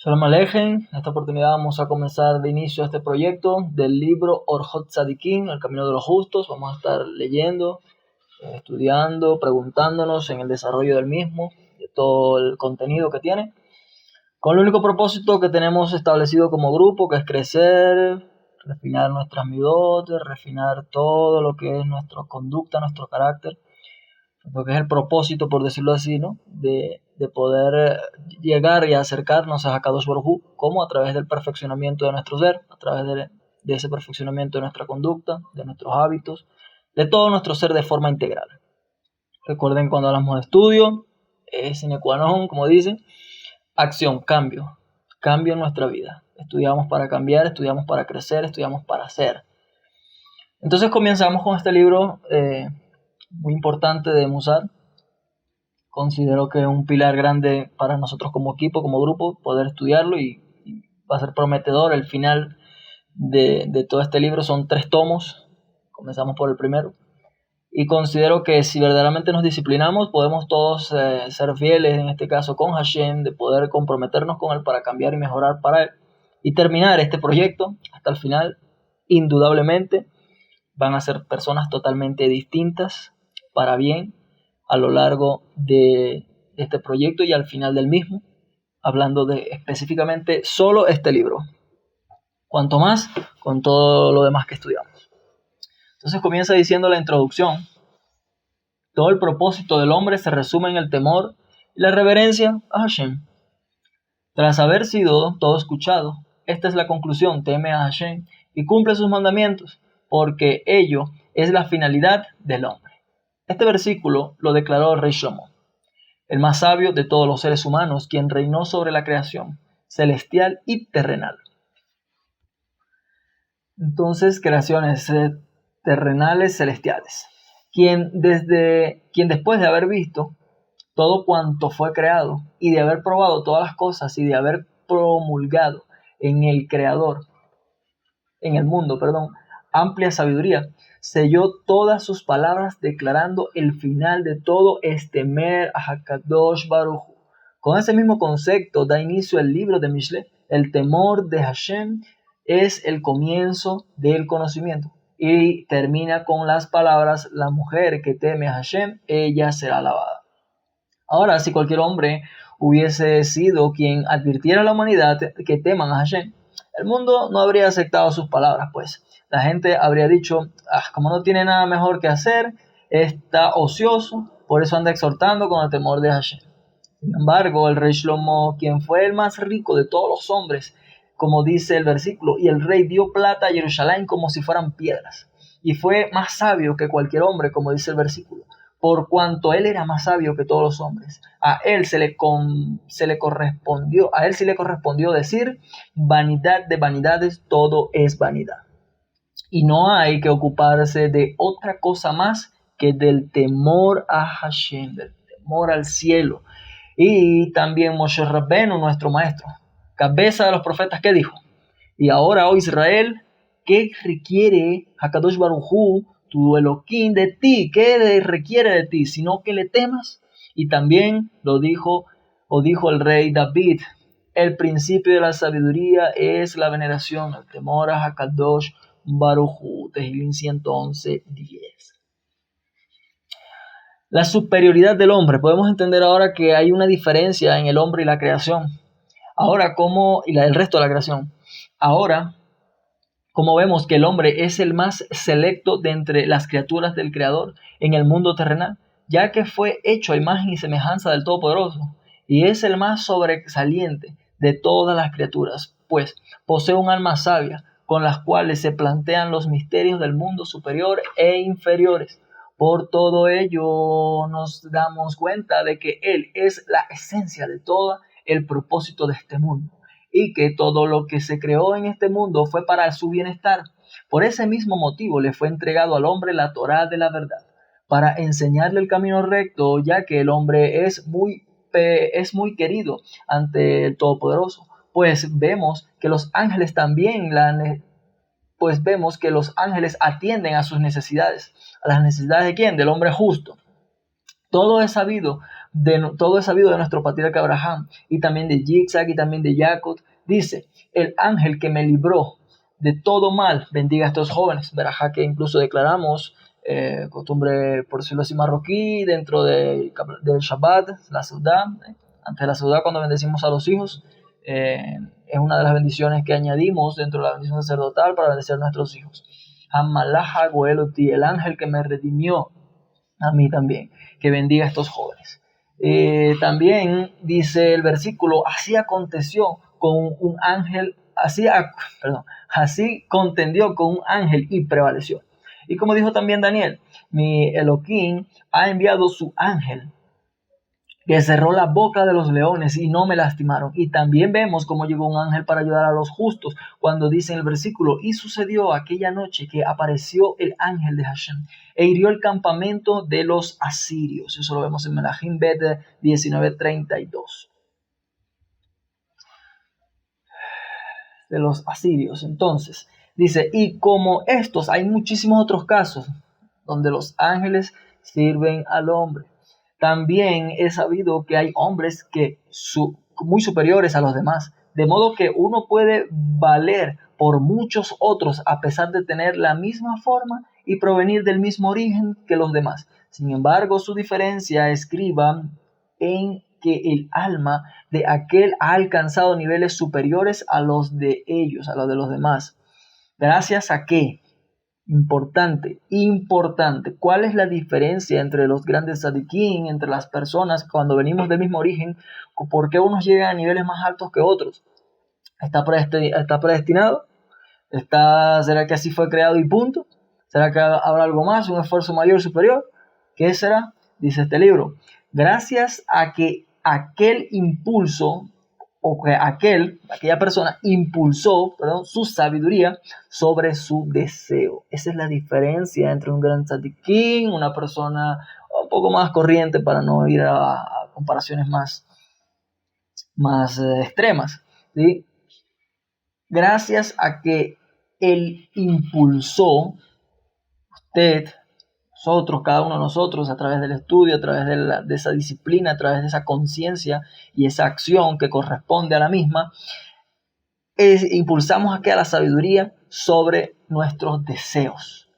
Shalom Alejem, en esta oportunidad vamos a comenzar de inicio este proyecto del libro Orjot Tzadikim, El Camino de los Justos. Vamos a estar leyendo, estudiando, preguntándonos en el desarrollo del mismo, de todo el contenido que tiene, con el único propósito que tenemos establecido como grupo, que es crecer, refinar nuestras midot, refinar todo lo que es nuestra conducta, nuestro carácter, lo que es el propósito, por decirlo así, ¿no? De poder llegar y acercarnos a Hakadosh Baruj Hu, como a través del perfeccionamiento de nuestro ser, a través de ese perfeccionamiento de nuestra conducta, de nuestros hábitos, de todo nuestro ser de forma integral. Recuerden, cuando hablamos de estudio, es sine qua non, como dicen, acción, cambio en nuestra vida. Estudiamos para cambiar, estudiamos para crecer, estudiamos para ser. Entonces comenzamos con este libro muy importante de Musar. Considero que es un pilar grande para nosotros como equipo, como grupo, poder estudiarlo, y va a ser prometedor. El final de todo este libro son 3 tomos. Comenzamos por el primero. Y considero que si verdaderamente nos disciplinamos, podemos todos ser fieles, en este caso con Hashem, de poder comprometernos con Él para cambiar y mejorar para Él. Y terminar este proyecto hasta el final. Indudablemente van a ser personas totalmente distintas, para bien, a lo largo de este proyecto y al final del mismo, hablando de específicamente solo este libro. Cuanto más con todo lo demás que estudiamos. Entonces comienza diciendo la introducción: todo el propósito del hombre se resume en el temor y la reverencia a Hashem. Tras haber sido todo escuchado, esta es la conclusión: teme a Hashem y cumple sus mandamientos, porque ello es la finalidad del hombre. Este versículo lo declaró el rey Shlomo, el más sabio de todos los seres humanos, quien reinó sobre la creación celestial y terrenal. Entonces, creaciones terrenales, celestiales. Quien después de haber visto todo cuanto fue creado y de haber probado todas las cosas y de haber promulgado en el Creador, en el mundo, amplia sabiduría, selló todas sus palabras declarando el final de todo es temer a Hakadosh Baruj Hu. Con ese mismo concepto da inicio el libro de Mishle. El temor de Hashem es el comienzo del conocimiento, y termina con las palabras: la mujer que teme a Hashem, ella será alabada. Ahora, si cualquier hombre hubiese sido quien advirtiera a la humanidad que teman a Hashem, el mundo no habría aceptado sus palabras, pues la gente habría dicho: como no tiene nada mejor que hacer, está ocioso, por eso anda exhortando con el temor de Hashem. Sin embargo, el rey Shlomo, quien fue el más rico de todos los hombres, como dice el versículo, y el rey dio plata a Jerusalén como si fueran piedras, y fue más sabio que cualquier hombre, como dice el versículo, por cuanto él era más sabio que todos los hombres. A él sí le correspondió decir: vanidad de vanidades, todo es vanidad. Y no hay que ocuparse de otra cosa más que del temor a Hashem, del temor al cielo. Y también Moshe Rabbenu, nuestro maestro, cabeza de los profetas, ¿qué dijo? Y ahora, oh Israel, ¿qué requiere Hakadosh Baruj Hu, tu Elohim, de ti? ¿Qué requiere de ti? Sino que le temas. Y también dijo el rey David: el principio de la sabiduría es la veneración, el temor a Hakadosh Baruj Hu. Tehillim 111:10. La superioridad del hombre. Podemos entender ahora que hay una diferencia en el hombre y la creación. Ahora, el resto de la creación. Ahora, como vemos que el hombre es el más selecto de entre las criaturas del Creador en el mundo terrenal, ya que fue hecho a imagen y semejanza del Todopoderoso, y es el más sobresaliente de todas las criaturas, pues posee un alma sabia, con las cuales se plantean los misterios del mundo superior e inferiores. Por todo ello nos damos cuenta de que Él es la esencia de todo el propósito de este mundo, y que todo lo que se creó en este mundo fue para su bienestar. Por ese mismo motivo le fue entregado al hombre la Torá de la verdad, para enseñarle el camino recto, ya que el hombre es muy querido ante el Todopoderoso, pues vemos que los ángeles atienden a sus necesidades. ¿A las necesidades de quién? Del hombre justo. Todo es sabido todo es sabido de nuestro patriarca Abraham, y también de Yitzhak, y también de Jacob. Dice, el ángel que me libró de todo mal, bendiga a estos jóvenes. Verajá que incluso declaramos, costumbre, por decirlo así, marroquí, dentro del Shabbat, la Seudá, antes de la Seudá, cuando bendecimos a los hijos, es una de las bendiciones que añadimos dentro de la bendición sacerdotal para bendecir a nuestros hijos. Hamalaha Goeloti, el ángel que me redimió a mí también, que bendiga a estos jóvenes. También dice el versículo, así aconteció con un ángel, así contendió con un ángel y prevaleció. Y como dijo también Daniel, mi Elohim ha enviado su ángel que cerró la boca de los leones y no me lastimaron. Y también vemos cómo llegó un ángel para ayudar a los justos, cuando dice en el versículo, y sucedió aquella noche que apareció el ángel de Hashem e hirió el campamento de los asirios. Eso lo vemos en Melahim Bet 19:32. De los asirios. Entonces, dice, y como estos, hay muchísimos otros casos donde los ángeles sirven al hombre. También he sabido que hay hombres que muy superiores a los demás, de modo que uno puede valer por muchos otros a pesar de tener la misma forma y provenir del mismo origen que los demás. Sin embargo, su diferencia escriba en que el alma de aquel ha alcanzado niveles superiores a los de ellos, a los de los demás. ¿Gracias a qué? Importante. ¿Cuál es la diferencia entre los grandes tzadikim, entre las personas cuando venimos del mismo origen? ¿Por qué unos llegan a niveles más altos que otros? ¿Está predestinado? ¿Será que así fue creado y punto? ¿Será que habrá algo más, un esfuerzo mayor, superior? ¿Qué será? Dice este libro. Gracias a que aquel impulso o que aquella persona impulsó, su sabiduría sobre su deseo. Esa es la diferencia entre un gran tzadikim, una persona un poco más corriente, para no ir a comparaciones más extremas, ¿sí? Gracias a que él impulsó, usted, nosotros, cada uno de nosotros, a través del estudio, a través de esa disciplina, a través de esa conciencia y esa acción que corresponde a la misma, impulsamos a la sabiduría sobre nuestros deseos.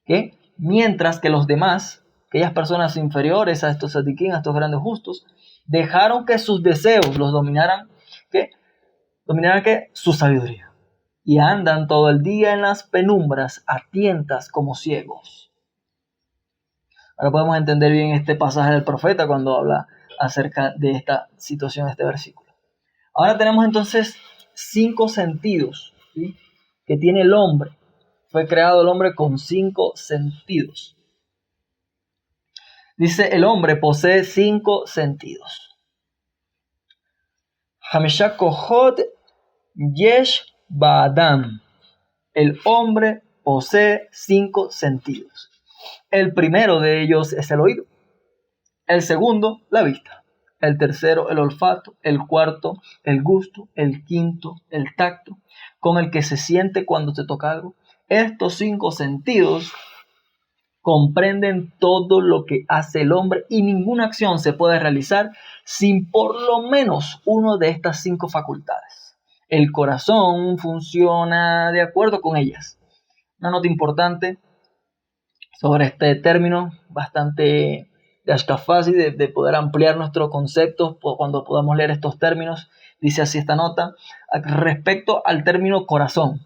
¿Okay? Mientras que los demás, aquellas personas inferiores a estos tzadikim, a estos grandes justos, dejaron que sus deseos los dominaran, su sabiduría. Y andan todo el día en las penumbras, a tientas como ciegos. Ahora podemos entender bien este pasaje del profeta cuando habla acerca de esta situación, de este versículo. Ahora tenemos entonces 5 sentidos, ¿sí?, que tiene el hombre. Fue creado el hombre con 5 sentidos. Dice, el hombre posee 5 sentidos. Hamesha Kohot Yesh Ba'adam. El hombre posee 5 sentidos. El primero de ellos es el oído. El segundo, la vista. El tercero, el olfato. El cuarto, el gusto. El quinto, el tacto, con el que se siente cuando se toca algo. Estos 5 sentidos comprenden todo lo que hace el hombre y ninguna acción se puede realizar sin por lo menos uno de estas 5 facultades. El corazón funciona de acuerdo con ellas. Una nota importante sobre este término, bastante fácil de poder ampliar nuestros conceptos cuando podamos leer estos términos. Dice así esta nota, respecto al término corazón.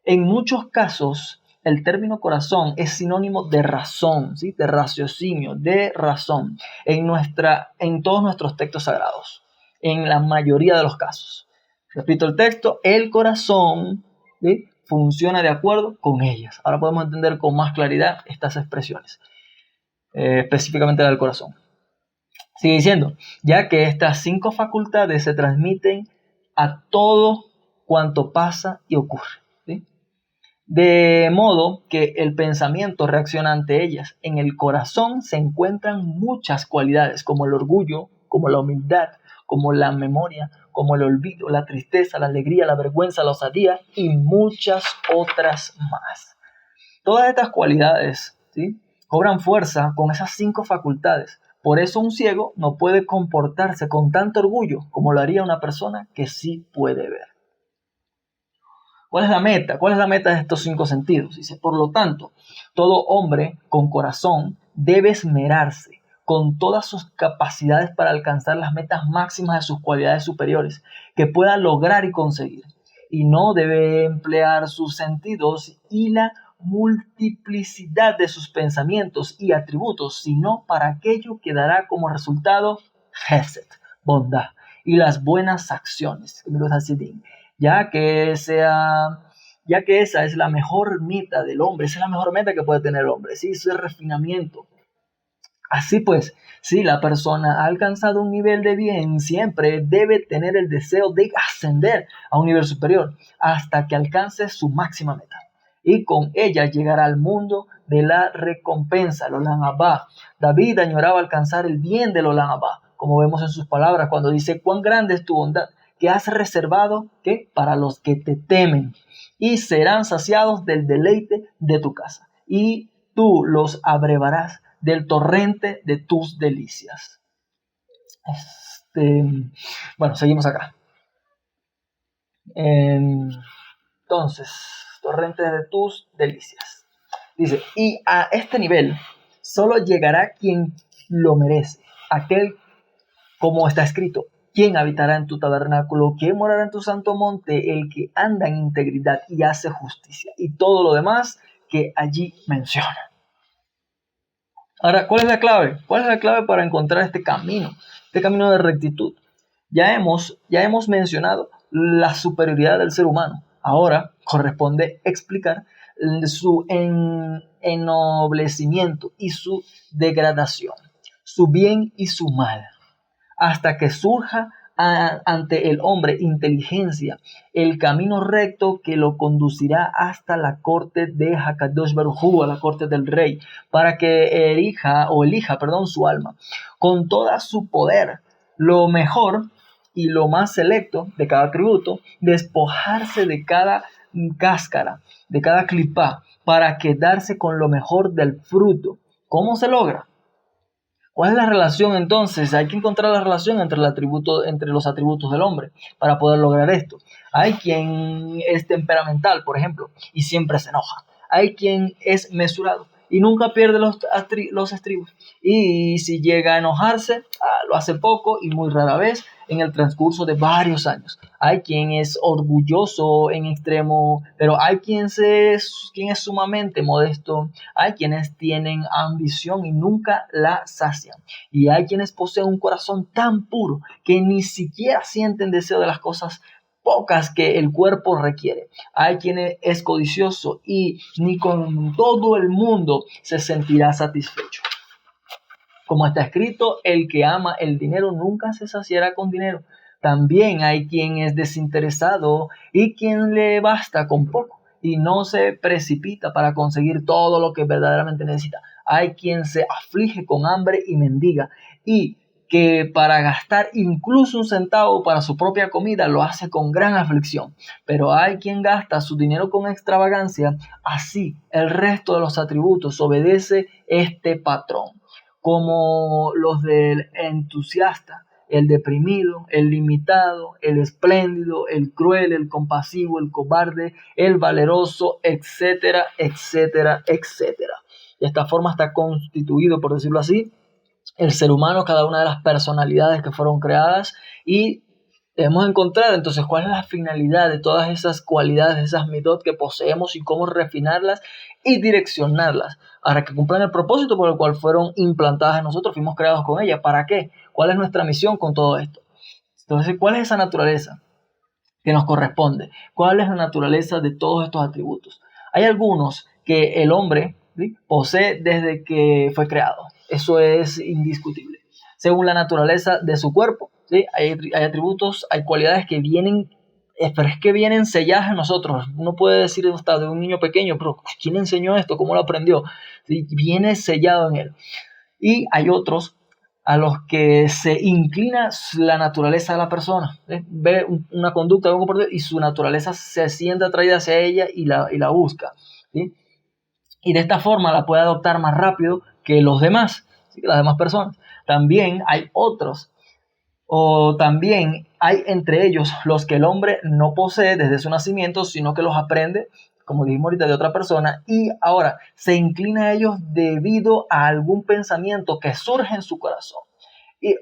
En muchos casos, el término corazón es sinónimo de razón, ¿sí?, de raciocinio, de razón, en todos nuestros textos sagrados, en la mayoría de los casos. Repito el texto, el corazón, ¿sí?, funciona de acuerdo con ellas. Ahora podemos entender con más claridad estas expresiones, específicamente la del corazón. Sigue diciendo, ya que estas 5 facultades se transmiten a todo cuanto pasa y ocurre, ¿sí?, de modo que el pensamiento reacciona ante ellas. En el corazón se encuentran muchas cualidades, como el orgullo, como la humildad, como la memoria, como el olvido, la tristeza, la alegría, la vergüenza, la osadía y muchas otras más. Todas estas cualidades, ¿sí?, cobran fuerza con esas 5 facultades, Por eso un ciego no puede comportarse con tanto orgullo como lo haría una persona que sí puede ver. ¿Cuál es la meta? ¿Cuál es la meta de estos 5 sentidos? Dice, por lo tanto, todo hombre con corazón debe esmerarse con todas sus capacidades para alcanzar las metas máximas de sus cualidades superiores que pueda lograr y conseguir. Y no debe emplear sus sentidos y la multiplicidad de sus pensamientos y atributos, sino para aquello que dará como resultado Hesed, bondad, y las buenas acciones, ya que esa es la mejor meta del hombre, esa es la mejor meta que puede tener el hombre, ¿sí? Eso es refinamiento. Así pues, si la persona ha alcanzado un nivel de bien, siempre debe tener el deseo de ascender a un nivel superior hasta que alcance su máxima meta. Y con ella llegará al mundo de la recompensa, el Olam Abba. David añoraba alcanzar el bien del Olam Abba, como vemos en sus palabras cuando dice, cuán grande es tu bondad, que has reservado ¿qué? Para los que te temen, y serán saciados del deleite de tu casa, y tú los abrevarás del torrente de tus delicias. Bueno, seguimos acá. Entonces, torrente de tus delicias. Dice, y a este nivel solo llegará quien lo merece, aquel, como está escrito, ¿quién habitará en tu tabernáculo? ¿Quién morará en tu santo monte? El que anda en integridad y hace justicia, y todo lo demás que allí menciona. Ahora, ¿cuál es la clave? ¿Cuál es la clave para encontrar este camino de rectitud? Ya hemos mencionado la superioridad del ser humano. Ahora corresponde explicar su ennoblecimiento y su degradación, su bien y su mal, hasta que surja ante el hombre inteligencia, el camino recto que lo conducirá hasta la corte de Hakadosh Baruj Hu, a la corte del rey, para que elija su alma con toda su poder, lo mejor y lo más selecto de cada atributo, despojarse de cada cáscara, de cada clipá, para quedarse con lo mejor del fruto. ¿Cómo se logra? ¿Cuál es la relación entonces? Hay que encontrar la relación entre los atributos del hombre para poder lograr esto. Hay quien es temperamental, por ejemplo, y siempre se enoja. Hay quien es mesurado y nunca pierde los estribos. Y si llega a enojarse, lo hace poco y muy rara vez en el transcurso de varios años. Hay quien es orgulloso en extremo, pero hay quien es sumamente modesto. Hay quienes tienen ambición y nunca la sacian. Y hay quienes poseen un corazón tan puro que ni siquiera sienten deseo de las cosas pocas que el cuerpo requiere. Hay quien es codicioso y ni con todo el mundo se sentirá satisfecho. Como está escrito, el que ama el dinero nunca se saciará con dinero. También hay quien es desinteresado y quien le basta con poco y no se precipita para conseguir todo lo que verdaderamente necesita. Hay quien se aflige con hambre y mendiga y que para gastar incluso un centavo para su propia comida lo hace con gran aflicción. Pero hay quien gasta su dinero con extravagancia. Así, el resto de los atributos obedece este patrón, como los del entusiasta, el deprimido, el limitado, el espléndido, el cruel, el compasivo, el cobarde, el valeroso, etcétera, etcétera, etcétera. De esta forma está constituido, por decirlo así, el ser humano, cada una de las personalidades que fueron creadas, y debemos encontrar entonces cuál es la finalidad de todas esas cualidades, esas midot que poseemos y cómo refinarlas y direccionarlas para que cumplan el propósito por el cual fueron implantadas en nosotros, fuimos creados con ellas. ¿Para qué? ¿Cuál es nuestra misión con todo esto? Entonces, ¿cuál es esa naturaleza que nos corresponde? ¿Cuál es la naturaleza de todos estos atributos? Hay algunos que el hombre, ¿sí?, posee desde que fue creado. Eso es indiscutible. Según la naturaleza de su cuerpo, ¿sí?, hay atributos, hay cualidades que vienen, pero es que vienen selladas en nosotros. Uno puede decir hasta de un niño pequeño, pero ¿quién le enseñó esto? ¿Cómo lo aprendió? ¿Sí? Viene sellado en él. Y hay otros a los que se inclina la naturaleza de la persona. Ve una conducta y su naturaleza se siente atraída hacia ella y la busca, ¿sí? Y de esta forma la puede adoptar más rápido que los demás, ¿sí?, las demás personas. También hay otros, o también hay entre ellos los que el hombre no posee desde su nacimiento, sino que los aprende, como dijimos ahorita, de otra persona, y ahora se inclina a ellos debido a algún pensamiento que surge en su corazón,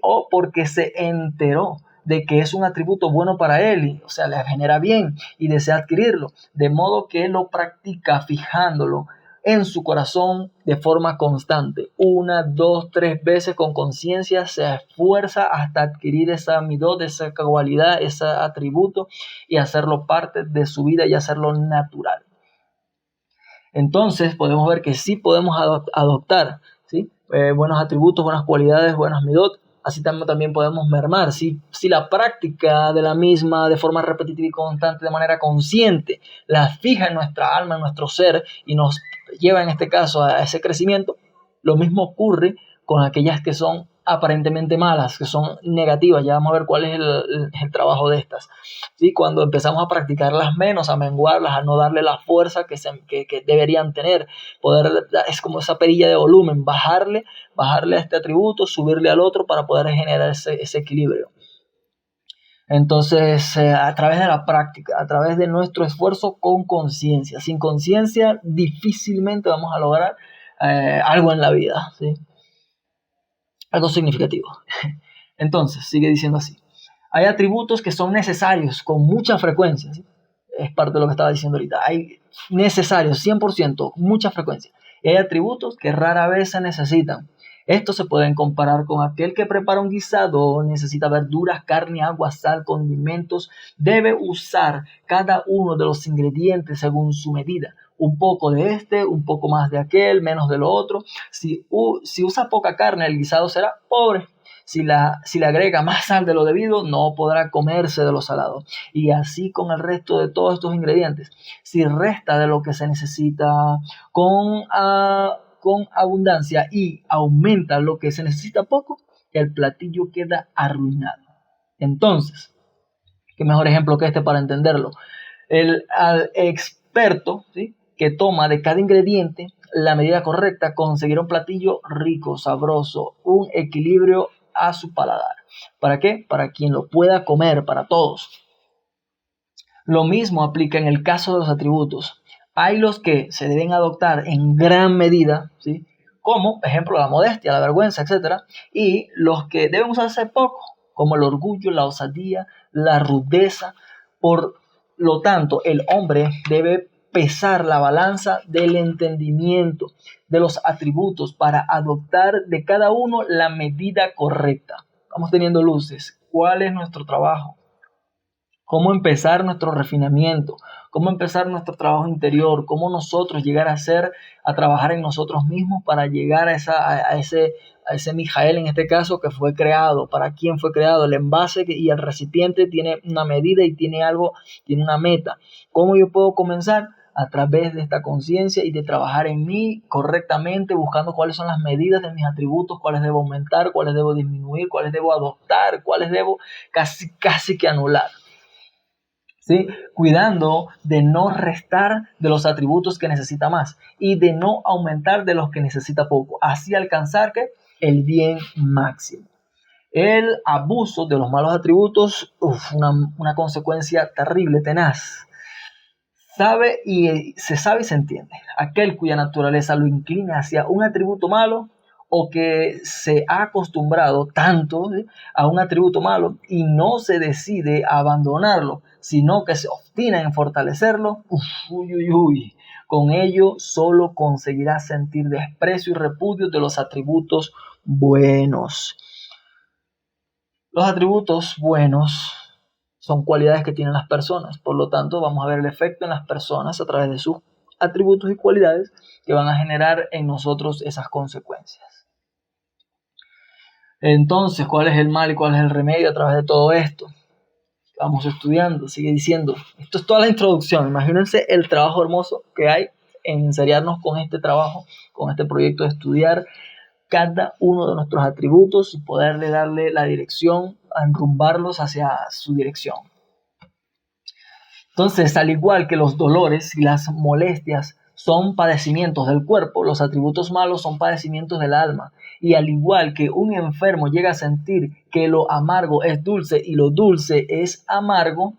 o porque se enteró de que es un atributo bueno para él, o sea, le genera bien y desea adquirirlo, de modo que él lo practica fijándolo en su corazón de forma constante, 1, 2, 3 veces con conciencia, se esfuerza hasta adquirir esa midot, esa cualidad, ese atributo y hacerlo parte de su vida y hacerlo natural. Entonces podemos ver que sí podemos adoptar, ¿sí? Buenos atributos, buenas cualidades, buenas midot. Así también podemos mermar. Si la práctica de la misma de forma repetitiva y constante, de manera consciente, la fija en nuestra alma, en nuestro ser, y nos lleva en este caso a ese crecimiento, lo mismo ocurre con aquellas que son aparentemente malas, que son negativas. Ya vamos a ver cuál es el trabajo de estas. ¿Sí? Cuando empezamos a practicarlas menos, a menguarlas, a no darle la fuerza que deberían tener, es como esa perilla de volumen, bajarle a este atributo, subirle al otro para poder generar ese equilibrio. Entonces, a través de la práctica, a través de nuestro esfuerzo con conciencia. Sin conciencia, difícilmente vamos a lograr algo en la vida, ¿sí? Algo significativo. Entonces, sigue diciendo así. Hay atributos que son necesarios con mucha frecuencia, ¿sí? Es parte de lo que estaba diciendo ahorita. Hay necesarios, 100%, mucha frecuencia. Y hay atributos que rara vez se necesitan. Estos se pueden comparar con aquel que prepara un guisado, necesita verduras, carne, agua, sal, condimentos. Debe usar cada uno de los ingredientes según su medida. Un poco de este, un poco más de aquel, menos de lo otro. Si usa poca carne, el guisado será pobre. Si le agrega más sal de lo debido, no podrá comerse de lo salado. Y así con el resto de todos estos ingredientes. Si resta de lo que se necesita con abundancia y aumenta lo que se necesita poco, el platillo queda arruinado. Entonces, qué mejor ejemplo que este para entenderlo. Al experto, ¿sí?, que toma de cada ingrediente la medida correcta, conseguirá un platillo rico, sabroso, un equilibrio a su paladar. ¿Para qué? Para quien lo pueda comer, para todos. Lo mismo aplica en el caso de los atributos. Hay los que se deben adoptar en gran medida, ¿sí?, como, por ejemplo, la modestia, la vergüenza, etc. Y los que deben usarse poco, como el orgullo, la osadía, la rudeza. Por lo tanto, el hombre debe pesar la balanza del entendimiento de los atributos para adoptar de cada uno la medida correcta. Vamos teniendo luces. ¿Cuál es nuestro trabajo? ¿Cómo empezar nuestro refinamiento? ¿Cómo empezar nuestro trabajo interior? ¿Cómo nosotros llegar a trabajar en nosotros mismos para llegar a ese Mijael, en este caso, que fue creado? ¿Para quién fue creado? El envase y el recipiente tiene una medida y tiene una meta. ¿Cómo yo puedo comenzar? A través de esta conciencia y de trabajar en mí correctamente, buscando cuáles son las medidas de mis atributos, cuáles debo aumentar, cuáles debo disminuir, cuáles debo adoptar, cuáles debo casi que anular. ¿Sí? Cuidando de no restar de los atributos que necesita más y de no aumentar de los que necesita poco. Así alcanzar el bien máximo. El abuso de los malos atributos, una consecuencia terrible, tenaz. Se sabe y se entiende. Aquel cuya naturaleza lo inclina hacia un atributo malo, o que se ha acostumbrado tanto, ¿sí?, a un atributo malo y no se decide a abandonarlo, sino que se obstina en fortalecerlo, con ello solo conseguirá sentir desprecio y repudio de los atributos buenos. Los atributos buenos son cualidades que tienen las personas, por lo tanto vamos a ver el efecto en las personas a través de sus atributos y cualidades que van a generar en nosotros esas consecuencias. Entonces, ¿cuál es el mal y cuál es el remedio a través de todo esto? Vamos estudiando, sigue diciendo. Esto es toda la introducción. Imagínense el trabajo hermoso que hay en enseriarnos con este trabajo, con este proyecto de estudiar cada uno de nuestros atributos y poderle darle la dirección, a enrumbarlos hacia su dirección. Entonces, al igual que los dolores y las molestias son padecimientos del cuerpo, los atributos malos son padecimientos del alma. Y al igual que un enfermo llega a sentir que lo amargo es dulce y lo dulce es amargo,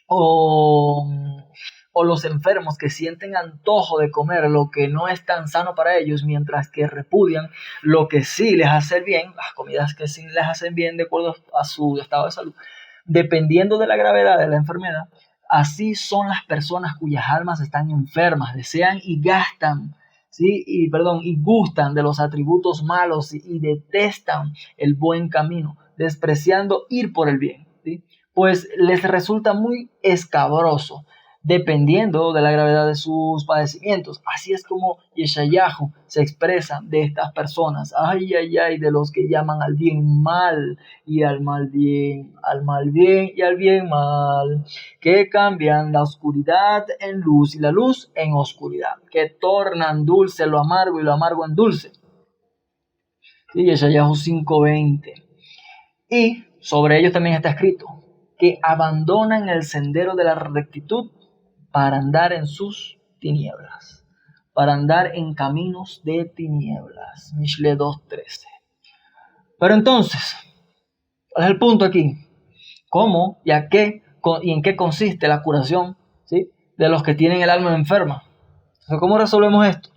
o los enfermos que sienten antojo de comer lo que no es tan sano para ellos, mientras que repudian lo que sí les hace bien, las comidas que sí les hacen bien de acuerdo a su estado de salud, dependiendo de la gravedad de la enfermedad. Así son las personas cuyas almas están enfermas, desean y gastan, ¿sí? y gustan de los atributos malos y detestan el buen camino, despreciando ir por el bien, ¿sí? Pues les resulta muy escabroso, dependiendo de la gravedad de sus padecimientos. Así es como Yeshayahu se expresa de estas personas. Ay, ay, ay, de los que llaman al bien mal y al mal bien y al bien mal, que cambian la oscuridad en luz y la luz en oscuridad, que tornan dulce lo amargo y lo amargo en dulce. Sí, Yeshayahu 5:20. Y sobre ellos también está escrito que abandonan el sendero de la rectitud para andar en sus tinieblas, para andar en caminos de tinieblas. Mishle 2:13. Pero entonces, ¿cuál es el punto aquí? ¿Cómo y en qué consiste la curación, ¿sí?, de los que tienen el alma enferma? Entonces, ¿cómo resolvemos esto?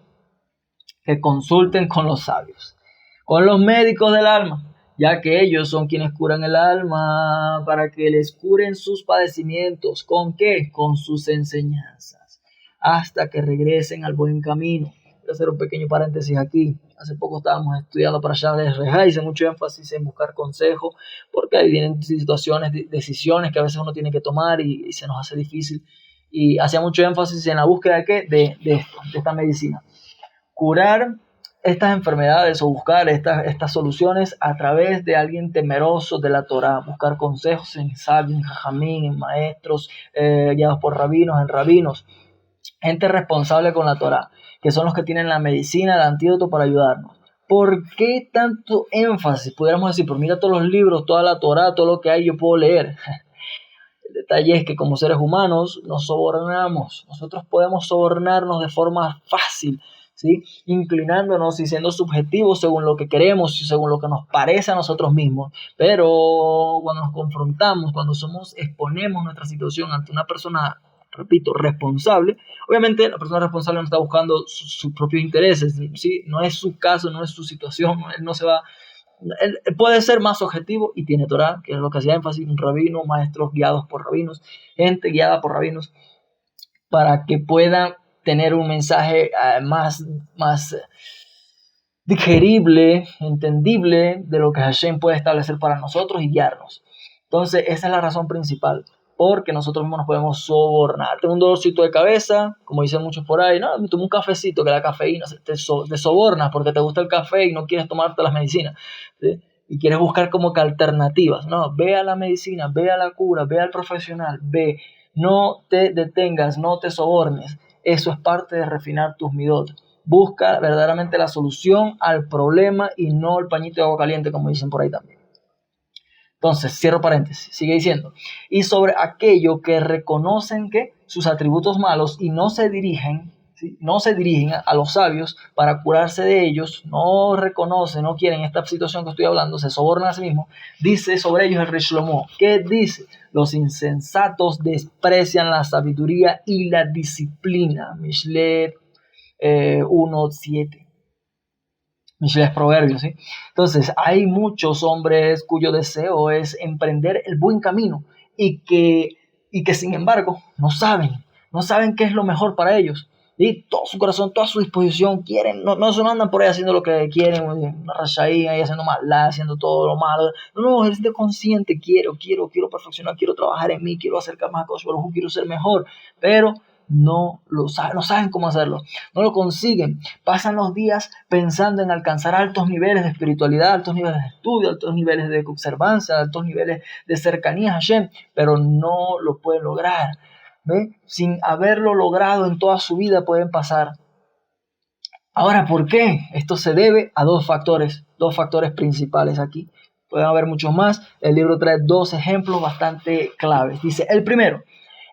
Que consulten con los sabios, con los médicos del alma, ya que ellos son quienes curan el alma para que les curen sus padecimientos. ¿Con qué? Con sus enseñanzas, hasta que regresen al buen camino. Quiero hacer un pequeño paréntesis aquí. Hace poco estábamos estudiando para allá de Rejá, hice mucho énfasis en buscar consejo, porque ahí vienen situaciones, decisiones que a veces uno tiene que tomar y se nos hace difícil. Y hacía mucho énfasis en la búsqueda de ¿qué? De esta medicina. Curar estas enfermedades o buscar estas soluciones a través de alguien temeroso de la Torá, buscar consejos en sabios, en jajamín, en maestros, guiados por rabinos, en rabinos, gente responsable con la Torá, que son los que tienen la medicina, el antídoto para ayudarnos. ¿Por qué tanto énfasis? Pudiéramos decir, pues mira todos los libros, toda la Torá, todo lo que hay, yo puedo leer. El detalle es que como seres humanos nos sobornamos, nosotros podemos sobornarnos de forma fácil, ¿sí?, inclinándonos y siendo subjetivos según lo que queremos y según lo que nos parece a nosotros mismos. Pero cuando nos confrontamos, cuando exponemos nuestra situación ante una persona, repito, responsable, obviamente la persona responsable no está buscando sus propios intereses, ¿sí? No es su caso, no es su situación, él no se va. Él puede ser más objetivo y tiene Torah, que es lo que hacía énfasis, un rabino, maestros guiados por rabinos, gente guiada por rabinos, para que pueda tener un mensaje más digerible, entendible de lo que Hashem puede establecer para nosotros y guiarnos. Entonces, esa es la razón principal, porque nosotros mismos nos podemos sobornar. Tengo un dolorcito de cabeza, como dicen muchos por ahí, no, me tomo un cafecito, que la cafeína te sobornas porque te gusta el café y no quieres tomarte las medicinas, ¿sí? Y quieres buscar como que alternativas. No, ve a la medicina, ve a la cura, ve al profesional, ve, no te detengas, no te sobornes. Eso es parte de refinar tus midot. Busca verdaderamente la solución al problema y no el pañito de agua caliente, como dicen por ahí también. Entonces, cierro paréntesis, sigue diciendo, y sobre aquello que reconocen que sus atributos malos y no se dirigen, ¿sí?, no se dirigen a los sabios para curarse de ellos, no reconocen, no quieren esta situación que estoy hablando, se sobornan a sí mismos. Dice sobre ellos el Rey Shlomo, ¿qué dice? Los insensatos desprecian la sabiduría y la disciplina. Mishle 1:7. Mishle es proverbio, ¿sí? Entonces, hay muchos hombres cuyo deseo es emprender el buen camino y que sin embargo no saben qué es lo mejor para ellos. Y todo su corazón, toda su disposición quieren, no andan por ahí haciendo lo que quieren, una rachaí ahí haciendo maldad, haciendo todo lo malo. No, él es consciente, quiero perfeccionar, quiero trabajar en mí, quiero acercarme a Kosh Baruj Hu, quiero ser mejor, pero no saben cómo hacerlo, no lo consiguen. Pasan los días pensando en alcanzar altos niveles de espiritualidad, altos niveles de estudio, altos niveles de observancia, altos niveles de cercanía a Hashem, pero no lo pueden lograr. ¿Ve? Sin haberlo logrado en toda su vida pueden pasar. Ahora, ¿por qué? Esto se debe a dos factores principales aquí. Pueden haber muchos más. El libro trae 2 ejemplos bastante claves. Dice, el primero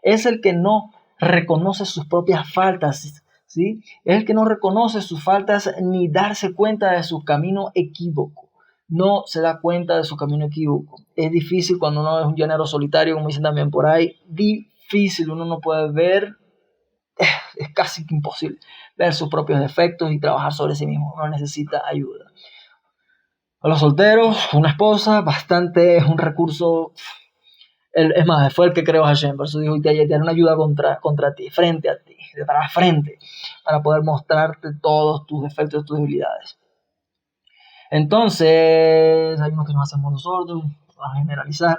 es el que no reconoce sus propias faltas, ¿sí? Es el que no reconoce sus faltas ni darse cuenta de su camino equívoco. No se da cuenta de su camino equívoco. Es difícil cuando uno es un llanero solitario, como dicen también por ahí. Difícil, uno no puede ver, es casi imposible ver sus propios defectos y trabajar sobre sí mismo. Uno necesita ayuda. A los solteros, una esposa, bastante, es un recurso. Es más, fue el que creó Hashem, por eso dijo, te haré una ayuda contra ti, frente a ti, para frente, para poder mostrarte todos tus defectos y tus debilidades. Entonces, hay unos que nos hacemos nosotros, vamos a generalizar,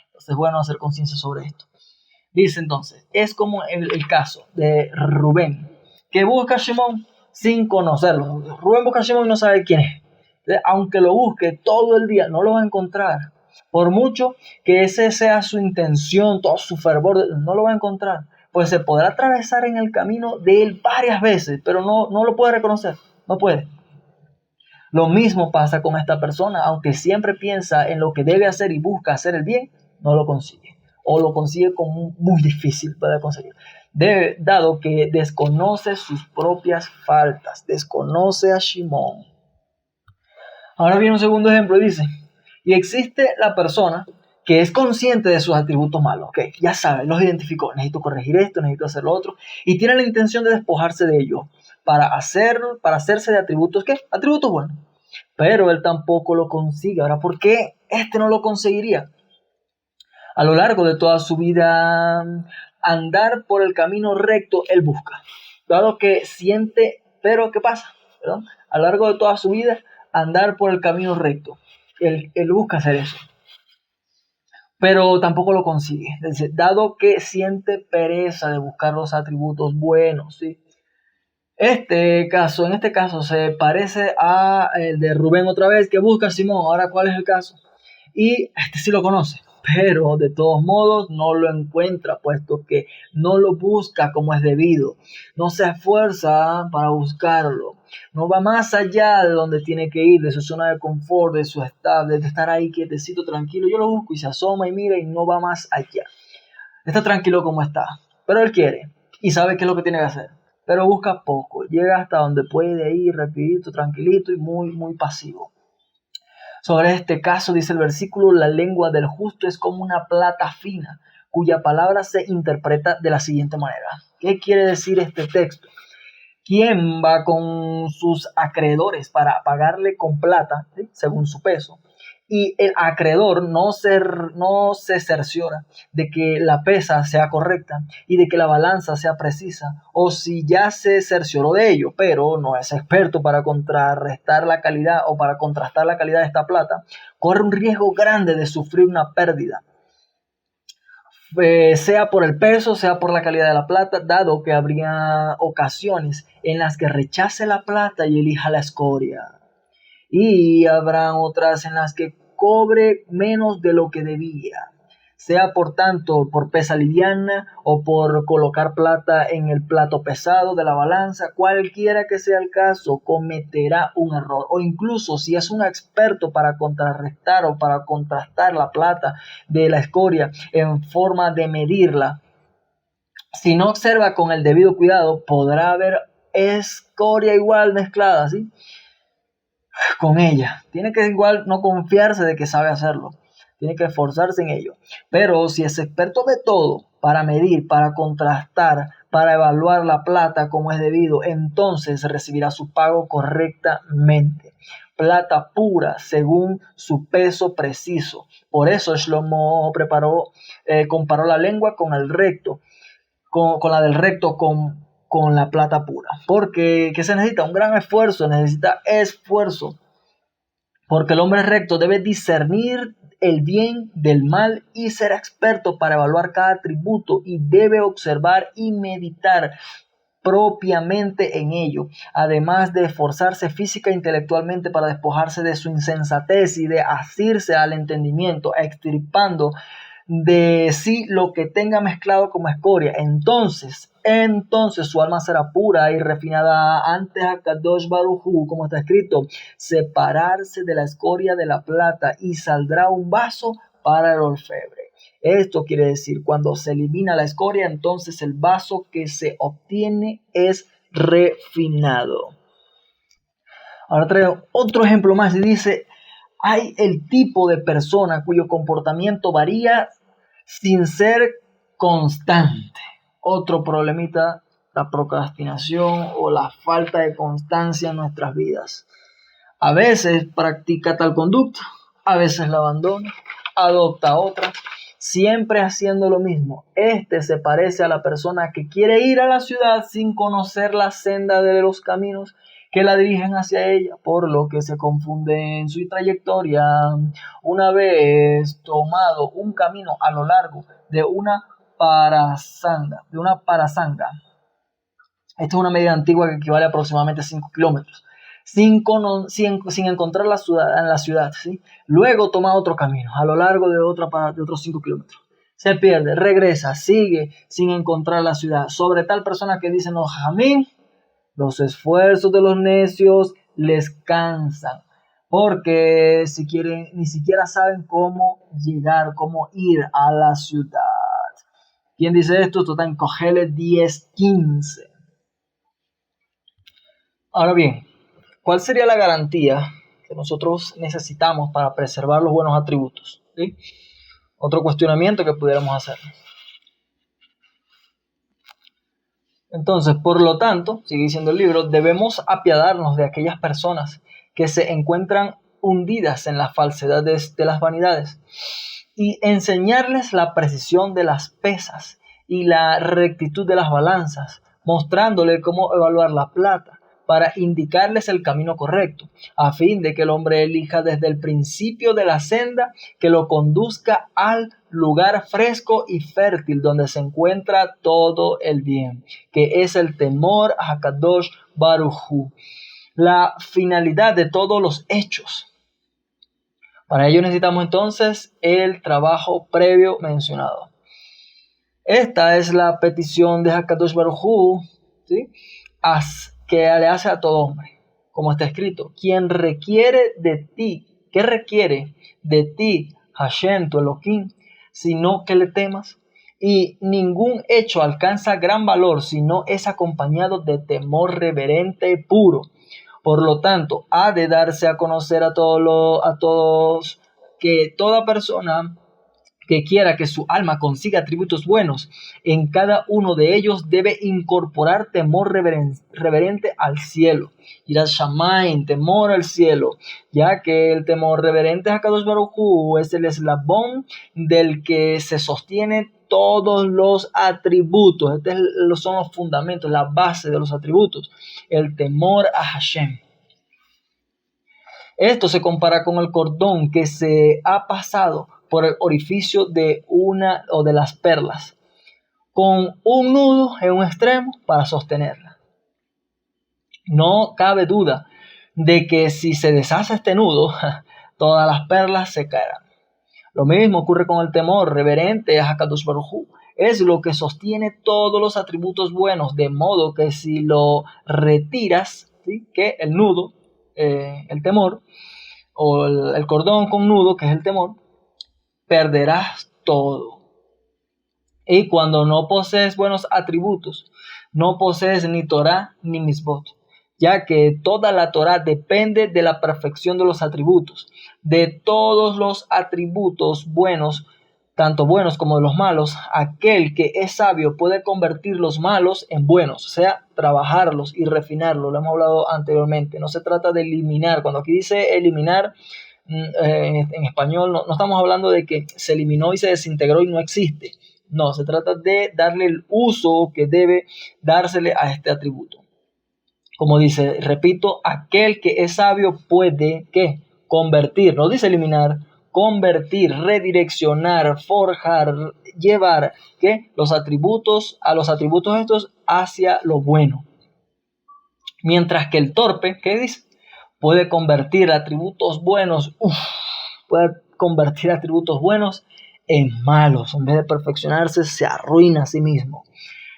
entonces es bueno hacer conciencia sobre esto. Dice entonces, es como el caso de Rubén, que busca a Shimón sin conocerlo. Rubén busca a Shimón y no sabe quién es. Entonces, aunque lo busque todo el día, no lo va a encontrar. Por mucho que ese sea su intención, todo su fervor, no lo va a encontrar. Pues se podrá atravesar en el camino de él varias veces, pero no lo puede reconocer, no puede. Lo mismo pasa con esta persona, aunque siempre piensa en lo que debe hacer y busca hacer el bien, no lo consigue. O lo consigue como muy difícil para conseguir. Dado que desconoce sus propias faltas, desconoce a Shimón. Ahora viene un segundo ejemplo y dice, y existe la persona que es consciente de sus atributos malos, okay, ya sabe, los identificó, necesito corregir esto, necesito hacer lo otro, y tiene la intención de despojarse de ello para hacerse de atributos, ¿qué? Atributos buenos. Pero él tampoco lo consigue. Ahora, ¿por qué este no lo conseguiría? A lo largo de toda su vida, andar por el camino recto, él busca. Dado que siente, pero ¿qué pasa? ¿Perdón? A lo largo de toda su vida, andar por el camino recto. Él busca hacer eso. Pero tampoco lo consigue. Es decir, dado que siente pereza de buscar los atributos buenos, ¿sí? En este caso se parece a el de Rubén otra vez, que busca a Simón. Ahora, ¿cuál es el caso? Y este sí lo conoce, pero de todos modos no lo encuentra, puesto que no lo busca como es debido. No se esfuerza para buscarlo. No va más allá de donde tiene que ir, de su zona de confort, de su estado, de estar ahí quietecito, tranquilo. Yo lo busco y se asoma y mira y no va más allá. Está tranquilo como está, pero él quiere y sabe qué es lo que tiene que hacer. Pero busca poco, llega hasta donde puede ir rapidito, tranquilito y muy pasivo. Sobre este caso dice el versículo, la lengua del justo es como una plata fina, cuya palabra se interpreta de la siguiente manera. ¿Qué quiere decir este texto? ¿Quién va con sus acreedores para pagarle con plata, ¿sí? Según su peso? Y el acreedor no se cerciora de que la pesa sea correcta y de que la balanza sea precisa, o si ya se cercioró de ello, pero no es experto para contrarrestar la calidad o para contrastar la calidad de esta plata, corre un riesgo grande de sufrir una pérdida. Sea por el peso, sea por la calidad de la plata, dado que habría ocasiones en las que rechace la plata y elija la escoria. Y habrán otras en las que cobre menos de lo que debía, sea por tanto por pesa liviana o por colocar plata en el plato pesado de la balanza. Cualquiera que sea el caso, cometerá un error, o incluso si es un experto para contrarrestar o para contrastar la plata de la escoria en forma de medirla, si no observa con el debido cuidado, podrá haber escoria igual mezclada, ¿sí?, con ella. Tiene que igual no confiarse de que sabe hacerlo. Tiene que esforzarse en ello. Pero si es experto de todo, para medir, para contrastar, para evaluar la plata como es debido, entonces recibirá su pago correctamente. Plata pura según su peso preciso. Por eso Shlomo comparó la lengua con el recto, con la del recto, con la plata pura. Porque, ¿qué se necesita? Un gran esfuerzo, necesita esfuerzo. Porque el hombre recto debe discernir el bien del mal y ser experto para evaluar cada atributo, y debe observar y meditar propiamente en ello, además de esforzarse física e intelectualmente para despojarse de su insensatez y de asirse al entendimiento, extirpando de sí lo que tenga mezclado como escoria. Entonces su alma será pura y refinada ante Hakadosh Baruj Hu, como está escrito, separarse de la escoria de la plata y saldrá un vaso para el orfebre. Esto quiere decir, cuando se elimina la escoria, entonces el vaso que se obtiene es refinado. Ahora traigo otro ejemplo más y dice, hay el tipo de persona cuyo comportamiento varía sin ser constante. Otro problemita, la procrastinación o la falta de constancia en nuestras vidas. A veces practica tal conducta, a veces la abandona, adopta otra, siempre haciendo lo mismo. Este se parece a la persona que quiere ir a la ciudad sin conocer la senda de los caminos que la dirigen hacia ella, por lo que se confunde en su trayectoria. Una vez tomado un camino a lo largo de una parasanga. Esta es una medida antigua que equivale a aproximadamente 5 kilómetros. Sin encontrar la ciudad, ¿sí? Luego toma otro camino a lo largo de otros 5 kilómetros. Se pierde, regresa, sigue sin encontrar la ciudad. Sobre tal persona que dice, no, Jamín, los esfuerzos de los necios les cansan, porque si quieren, ni siquiera saben cómo llegar, cómo ir a la ciudad. ¿Quién dice esto? Esto está en Cogelet 10:15. Ahora bien, ¿cuál sería la garantía que nosotros necesitamos para preservar los buenos atributos? ¿Sí? Otro cuestionamiento que pudiéramos hacer. Entonces, por lo tanto, sigue diciendo el libro, debemos apiadarnos de aquellas personas que se encuentran hundidas en las falsedades de las vanidades y enseñarles la precisión de las pesas y la rectitud de las balanzas, mostrándoles cómo evaluar la plata, para indicarles el camino correcto, a fin de que el hombre elija desde el principio de la senda que lo conduzca al lugar fresco y fértil donde se encuentra todo el bien, que es el temor a Hakadosh Baruj Hu, la finalidad de todos los hechos. Para ello necesitamos entonces el trabajo previo mencionado. Esta es la petición de Hakadosh Baruj Hu, ¿sí? Que le hace a todo hombre, como está escrito, quien requiere de ti, ¿qué requiere de ti, Hashem, tu Elohim, sino que le temas? Y ningún hecho alcanza gran valor si no es acompañado de temor reverente y puro. Por lo tanto, ha de darse a conocer a todos que toda persona que quiera que su alma consiga atributos buenos, en cada uno de ellos debe incorporar temor reverente al cielo. Yirat Shamayim, temor al cielo, ya que el temor reverente a Kadosh Baruj Hu es el eslabón del que se sostiene todos los atributos. Estos son los fundamentos, la base de los atributos, el temor a Hashem. Esto se compara con el cordón que se ha pasado por el orificio de una o de las perlas, con un nudo en un extremo para sostenerla. No cabe duda de que si se deshace este nudo, todas las perlas se caerán. Lo mismo ocurre con el temor reverente a Hakadosh Baruj Hu. Es lo que sostiene todos los atributos buenos, de modo que si lo retiras, ¿sí? Que el nudo, el temor, o el cordón con nudo, que es el temor, perderás todo. Y cuando no posees buenos atributos, no posees ni Torah ni Misbot, ya que toda la Torah depende de la perfección de los atributos, de todos los atributos buenos, tanto buenos como de los malos. Aquel que es sabio puede convertir los malos en buenos, o sea, trabajarlos y refinarlos. Lo hemos hablado anteriormente. No se trata de eliminar. Cuando aquí dice eliminar, en español no estamos hablando de que se eliminó y se desintegró y no existe. No, se trata de darle el uso que debe dársele a este atributo. Como dice, repito, aquel que es sabio puede, ¿qué? Convertir, no dice eliminar, convertir, redireccionar, forjar, llevar, ¿qué? Los atributos estos hacia lo bueno. Mientras que el torpe, ¿qué dice? Puede convertir atributos buenos, en malos. En vez de perfeccionarse, se arruina a sí mismo.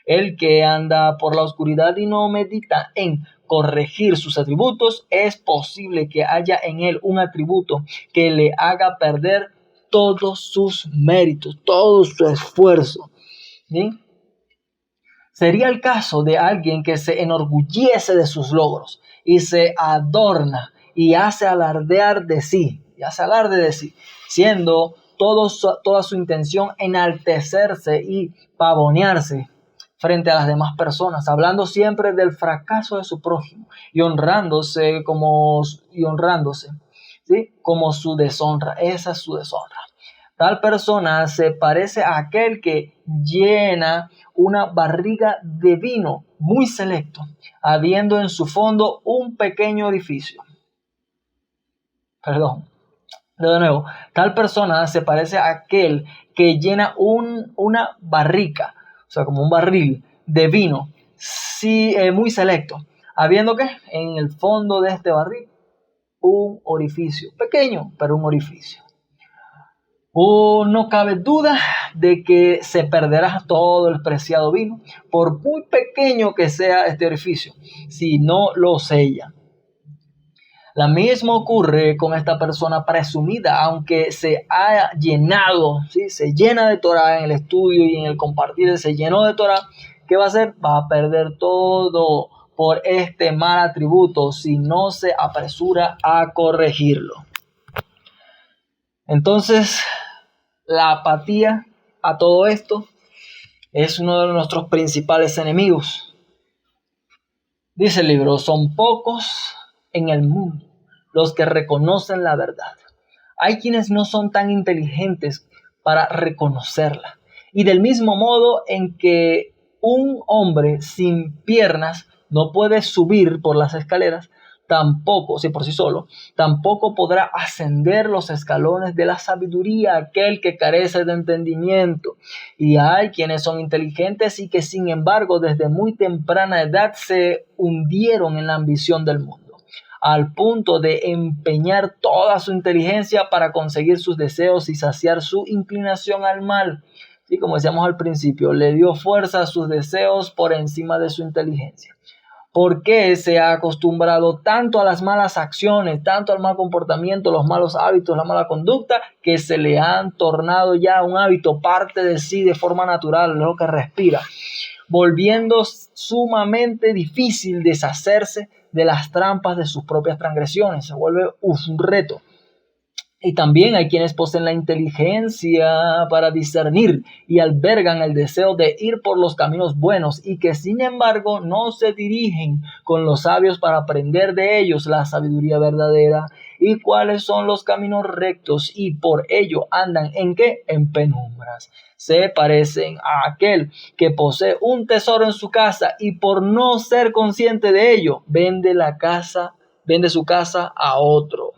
El que anda por la oscuridad y no medita en corregir sus atributos, es posible que haya en él un atributo que le haga perder todos sus méritos, todo su esfuerzo. ¿Bien? Sería el caso de alguien que se enorgullece de sus logros y se adorna y hace alardear de sí, siendo toda su intención enaltecerse y pavonearse frente a las demás personas, hablando siempre del fracaso de su prójimo y honrándose, ¿sí? Como su deshonra. Esa es su deshonra. Tal persona se parece a aquel que llena una barriga de vino muy selecto, habiendo en su fondo un pequeño orificio. De nuevo, tal persona se parece a aquel que llena una barrica, o sea, como un barril de vino muy selecto, habiendo que en el fondo de este barril un orificio, pequeño, pero un orificio. No cabe duda de que se perderá todo el preciado vino, por muy pequeño que sea este orificio, si no lo sella. La misma ocurre con esta persona presumida, aunque se haya llenado, ¿sí? Se llena de Torah en el estudio y en el compartir, se llenó de Torah. ¿Qué va a hacer? Va a perder todo por este mal atributo si no se apresura a corregirlo. Entonces, la apatía a todo esto es uno de nuestros principales enemigos. Dice el libro, son pocos en el mundo los que reconocen la verdad. Hay quienes no son tan inteligentes para reconocerla. Y del mismo modo en que un hombre sin piernas no puede subir por las escaleras, tampoco, si por sí solo, tampoco podrá ascender los escalones de la sabiduría aquel que carece de entendimiento. Y hay quienes son inteligentes y que sin embargo desde muy temprana edad se hundieron en la ambición del mundo, al punto de empeñar toda su inteligencia para conseguir sus deseos y saciar su inclinación al mal. Y como decíamos al principio, le dio fuerza a sus deseos por encima de su inteligencia. ¿Por qué se ha acostumbrado tanto a las malas acciones, tanto al mal comportamiento, los malos hábitos, la mala conducta, que se le han tornado ya un hábito, parte de sí de forma natural, lo que respira, volviendo sumamente difícil deshacerse de las trampas de sus propias transgresiones? Se vuelve un reto. Y también hay quienes poseen la inteligencia para discernir y albergan el deseo de ir por los caminos buenos y que sin embargo no se dirigen con los sabios para aprender de ellos la sabiduría verdadera y cuáles son los caminos rectos, y por ello andan ¿en qué? En penumbras. Se parecen a aquel que posee un tesoro en su casa y por no ser consciente de ello vende su casa a otro.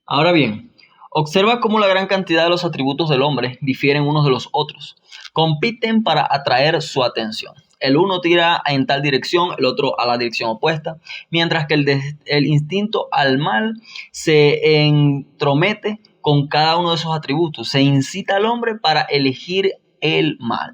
Ahora bien, observa cómo la gran cantidad de los atributos del hombre difieren unos de los otros. Compiten para atraer su atención. El uno tira en tal dirección, el otro a la dirección opuesta, mientras que el instinto al mal se entromete con cada uno de esos atributos. Se incita al hombre para elegir el mal.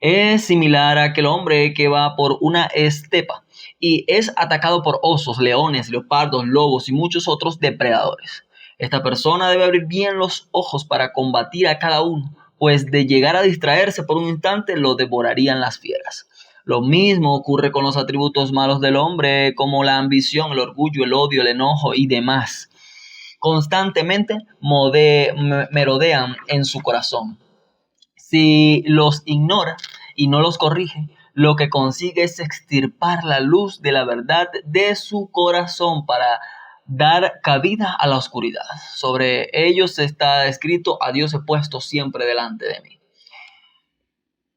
Es similar a aquel hombre que va por una estepa y es atacado por osos, leones, leopardos, lobos y muchos otros depredadores. Esta persona debe abrir bien los ojos para combatir a cada uno, pues de llegar a distraerse por un instante lo devorarían las fieras. Lo mismo ocurre con los atributos malos del hombre, como la ambición, el orgullo, el odio, el enojo y demás. Constantemente merodean en su corazón. Si los ignora y no los corrige, lo que consigue es extirpar la luz de la verdad de su corazón para dar cabida a la oscuridad. Sobre ellos está escrito: a Dios he puesto siempre delante de mí.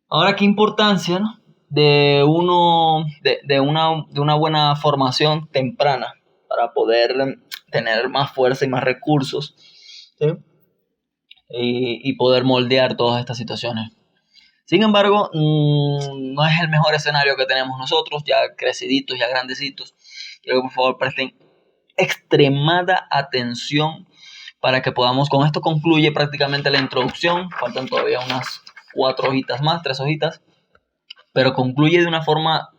Ahora, qué importancia, ¿no?, de una buena formación temprana para poder tener más fuerza y más recursos, ¿sí?, y poder moldear todas estas situaciones. Sin embargo, no es el mejor escenario que tenemos nosotros, ya creciditos, ya grandecitos. Quiero que por favor presten extremada atención para que podamos, con esto concluye prácticamente la introducción, faltan todavía unas 4 hojitas más, 3 hojitas, pero concluye de una forma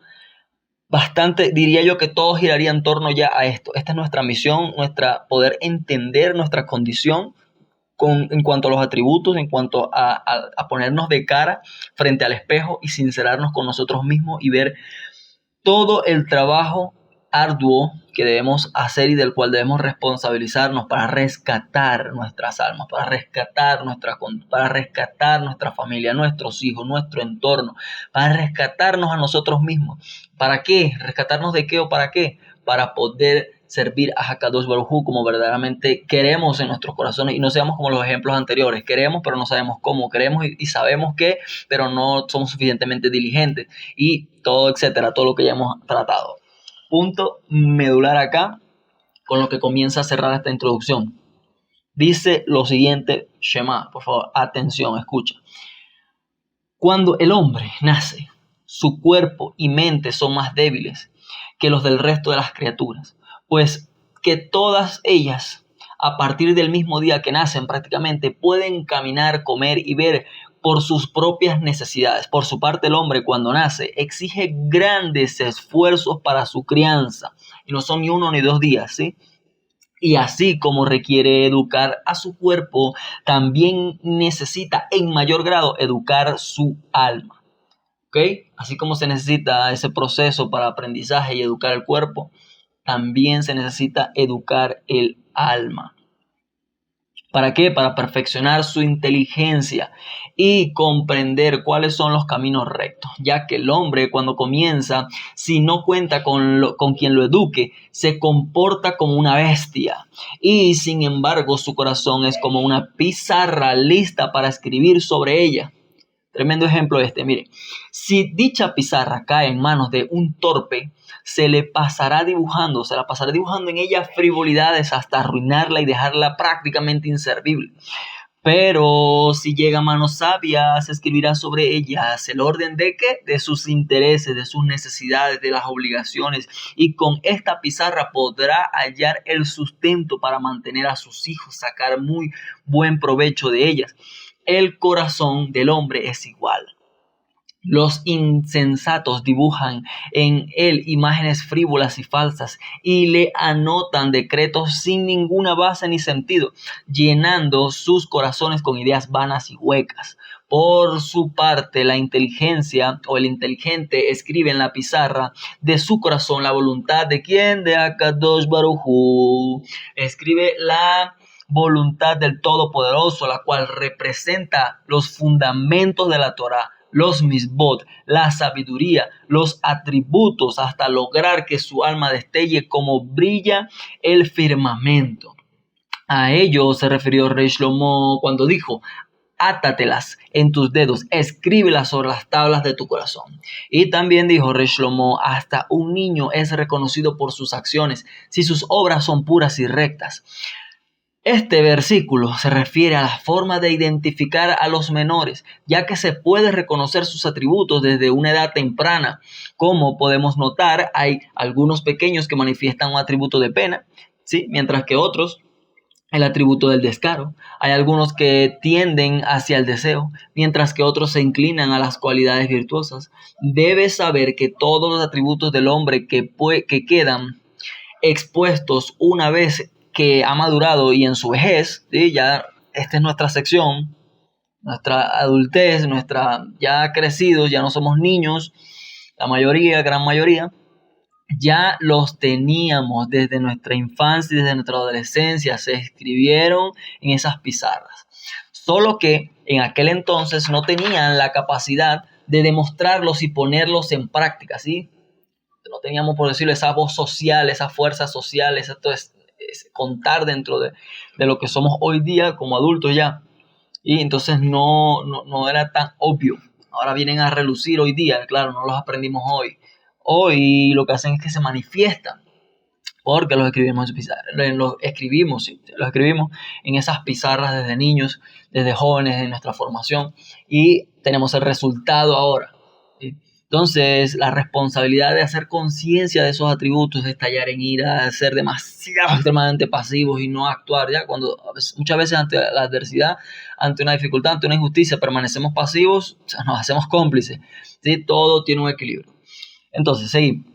bastante, diría yo que todo giraría en torno ya a esto. Esta es nuestra misión, nuestra poder entender nuestra condición en cuanto a los atributos, en cuanto a ponernos de cara frente al espejo y sincerarnos con nosotros mismos y ver todo el trabajo arduo que debemos hacer y del cual debemos responsabilizarnos para rescatar nuestras almas, para rescatar nuestra familia, nuestros hijos, nuestro entorno, para rescatarnos a nosotros mismos. ¿Para qué? ¿Rescatarnos de qué o para qué? Para poder servir a Hakadosh Baruj Hu como verdaderamente queremos en nuestros corazones y no seamos como los ejemplos anteriores. Queremos, pero no sabemos cómo. Queremos y sabemos qué, pero no somos suficientemente diligentes y todo, etcétera, todo lo que ya hemos tratado. Punto medular acá, con lo que comienza a cerrar esta introducción. Dice lo siguiente, Shema, por favor, atención, escucha. Cuando el hombre nace, su cuerpo y mente son más débiles que los del resto de las criaturas, pues que todas ellas, a partir del mismo día que nacen prácticamente, pueden caminar, comer y ver por sus propias necesidades. Por su parte, el hombre cuando nace exige grandes esfuerzos para su crianza, y no son ni 1 ni 2 días, ¿sí? Y así como requiere educar a su cuerpo, también necesita en mayor grado educar su alma. ¿Ok? Así como se necesita ese proceso para aprendizaje y educar el cuerpo, también se necesita educar el alma. ¿Para qué? Para perfeccionar su inteligencia y comprender cuáles son los caminos rectos, ya que el hombre cuando comienza, si no cuenta con quien lo eduque, se comporta como una bestia y sin embargo su corazón es como una pizarra lista para escribir sobre ella. Tremendo ejemplo mire, si dicha pizarra cae en manos de un torpe, se la pasará dibujando en ella frivolidades hasta arruinarla y dejarla prácticamente inservible. Pero si llega a manos sabias, escribirá sobre ellas el orden de ¿qué? De sus intereses, de sus necesidades, de las obligaciones. Y con esta pizarra podrá hallar el sustento para mantener a sus hijos, sacar muy buen provecho de ellas. El corazón del hombre es igual. Los insensatos dibujan en él imágenes frívolas y falsas y le anotan decretos sin ninguna base ni sentido, llenando sus corazones con ideas vanas y huecas. Por su parte, la inteligencia o el inteligente escribe en la pizarra de su corazón la voluntad de ¿quién? De Hakadosh Baruj Hu. Escribe la voluntad del Todopoderoso, la cual representa los fundamentos de la Torá, los misbot, la sabiduría, los atributos, hasta lograr que su alma destelle como brilla el firmamento. A ello se refirió Rey Shlomo cuando dijo: átatelas en tus dedos, escríbelas sobre las tablas de tu corazón. Y también dijo Rey Shlomo: hasta un niño es reconocido por sus acciones, si sus obras son puras y rectas. Este versículo se refiere a la forma de identificar a los menores, ya que se puede reconocer sus atributos desde una edad temprana. Como podemos notar, hay algunos pequeños que manifiestan un atributo de pena, ¿sí? Mientras que otros el atributo del descaro. Hay algunos que tienden hacia el deseo, mientras que otros se inclinan a las cualidades virtuosas. Debes saber que todos los atributos del hombre que quedan expuestos una vez que ha madurado y en su vejez, ¿sí? Ya esta es nuestra sección, nuestra adultez, ya crecidos, ya no somos niños, la mayoría, gran mayoría, ya los teníamos desde nuestra infancia y desde nuestra adolescencia, se escribieron en esas pizarras. Solo que en aquel entonces no tenían la capacidad de demostrarlos y ponerlos en práctica, ¿sí? No teníamos, por decirlo, esa voz social, esa fuerza social, es contar dentro de lo que somos hoy día como adultos ya. Y entonces no era tan obvio. Ahora vienen a relucir hoy día, claro, no los aprendimos hoy. Hoy lo que hacen es que se manifiestan, porque los escribimos en esas pizarras desde niños, desde jóvenes, en nuestra formación, y tenemos el resultado ahora. ¿Sí? Entonces, la responsabilidad de hacer conciencia de esos atributos, de estallar en ira, de ser demasiado extremadamente pasivos y no actuar, ya cuando muchas veces ante la adversidad, ante una dificultad, ante una injusticia, permanecemos pasivos, o sea, nos hacemos cómplices. ¿Sí? Todo tiene un equilibrio. Entonces, seguimos.